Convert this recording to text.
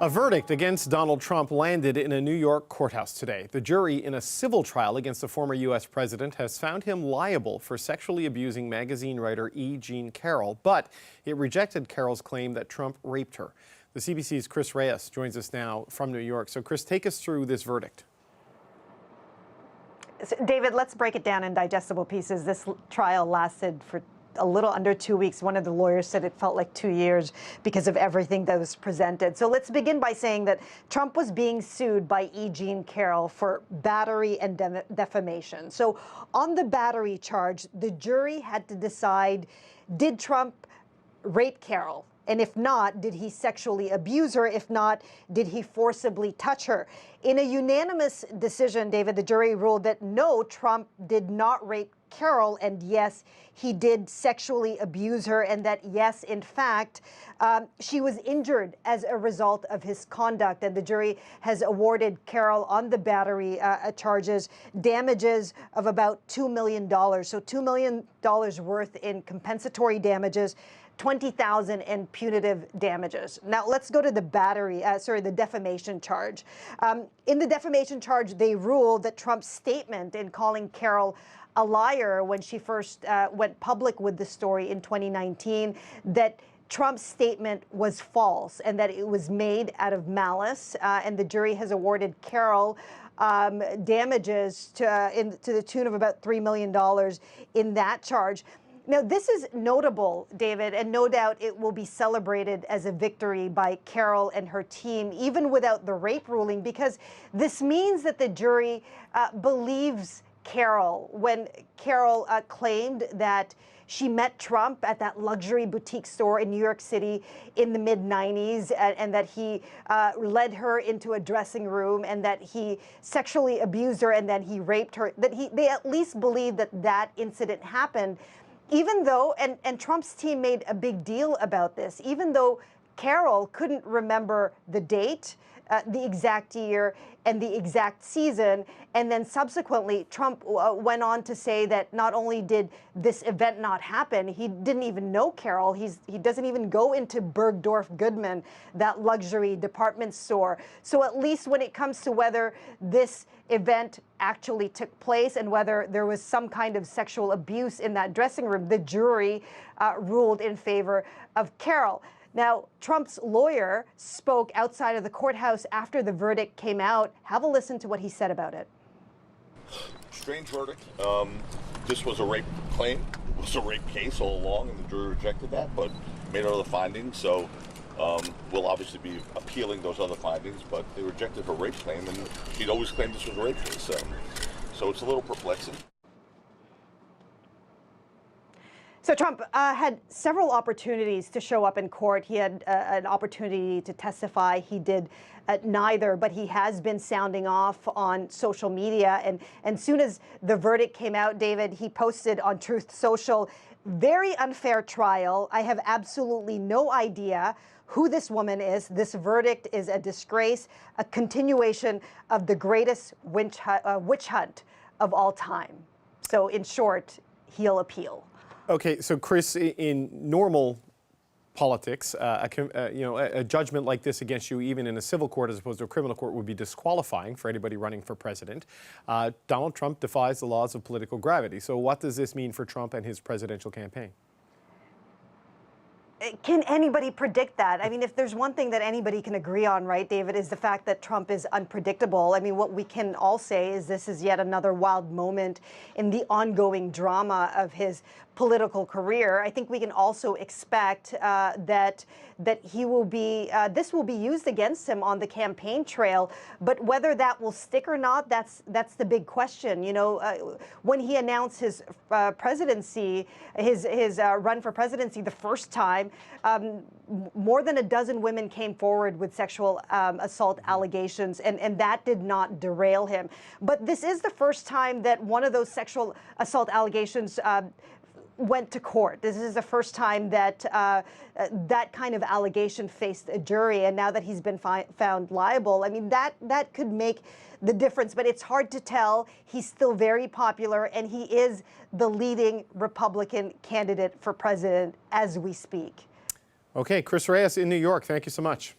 A verdict against Donald Trump landed in a New York courthouse today. The jury in a civil trial against the former U.S. president has found him liable for sexually abusing magazine writer E. Jean Carroll, but it rejected Carroll's claim that Trump raped her. The CBC's Chris Reyes joins us now from New York. So, Chris, take us through this verdict. David, let's break it down in digestible pieces. This trial lasted for a little under 2 weeks. One of the lawyers said it felt like 2 years because of everything that was presented. So let's begin by saying that Trump was being sued by E. Jean Carroll for battery and defamation. So on the battery charge, the jury had to decide, did Trump rape Carroll? And if not, did he sexually abuse her? If not, did he forcibly touch her? In a unanimous decision, David, the jury ruled that no, Trump did not rape Carroll, and yes, he did sexually abuse her, and that yes, in fact, she was injured as a result of his conduct. And the jury has awarded Carroll on the battery charges damages of about $2 million. So $2 million worth in compensatory damages, $20,000 in punitive damages. Now let's go to the the defamation charge. In the defamation charge, they ruled that Trump's statement in calling Carroll a liar when she first went public with the story in 2019, that Trump's statement was false and that it was made out of malice. And the jury has awarded Carroll damages to the tune of about $3 million in that charge. Now, this is notable, David, and no doubt it will be celebrated as a victory by Carroll and her team, even without the rape ruling, because this means that the jury believes Carroll when Carroll claimed that she met Trump at that luxury boutique store in New York City in the mid-90s, and that he led her into a dressing room, and that he sexually abused her, and then he raped her. They at least believe that that incident happened. Even though, and Trump's team made a big deal about this, even though Carroll couldn't remember the date, the exact year, and the exact season. And then subsequently, Trump went on to say that not only did this event not happen, he didn't even know Carroll. He doesn't even go into Bergdorf Goodman, that luxury department store. So at least when it comes to whether this event actually took place and whether there was some kind of sexual abuse in that dressing room, the jury ruled in favor of Carroll. Now, Trump's lawyer spoke outside of the courthouse after the verdict came out. Have a listen to what he said about it. Strange verdict. This was a rape claim. It was a rape case all along, and the jury rejected that, but made other findings. So we'll obviously be appealing those other findings, but they rejected her rape claim, and she'd always claimed this was a rape case. So it's a little perplexing. So Trump had several opportunities to show up in court. He had an opportunity to testify. He did neither, but he has been sounding off on social media. And soon as the verdict came out, David, he posted on Truth Social, "Very unfair trial. I have absolutely no idea who this woman is. This verdict is a disgrace, a continuation of the greatest witch hunt of all time." So in short, he'll appeal. Okay, so Chris, in normal politics, a judgment like this against you, even in a civil court as opposed to a criminal court, would be disqualifying for anybody running for president. Donald Trump defies the laws of political gravity. So what does this mean for Trump and his presidential campaign? Can anybody predict that? I mean, if there's one thing that anybody can agree on, right, David, is the fact that Trump is unpredictable. I mean, what we can all say is this is yet another wild moment in the ongoing drama of his political career. I think we can also expect that he will be, this will be used against him on the campaign trail. But whether that will stick or not, that's the big question. You know, when he announced his presidency, his run for presidency the first time, more than a dozen women came forward with sexual assault allegations, and that did not derail him. But this is the first time that one of those sexual assault allegations went to court. This is the first time that that kind of allegation faced a jury, and now that he's been found liable, I mean, that could make the difference, but it's hard to tell. He's still very popular, and he is the leading Republican candidate for president as we speak. Okay, Chris Reyes in New York, thank you so much.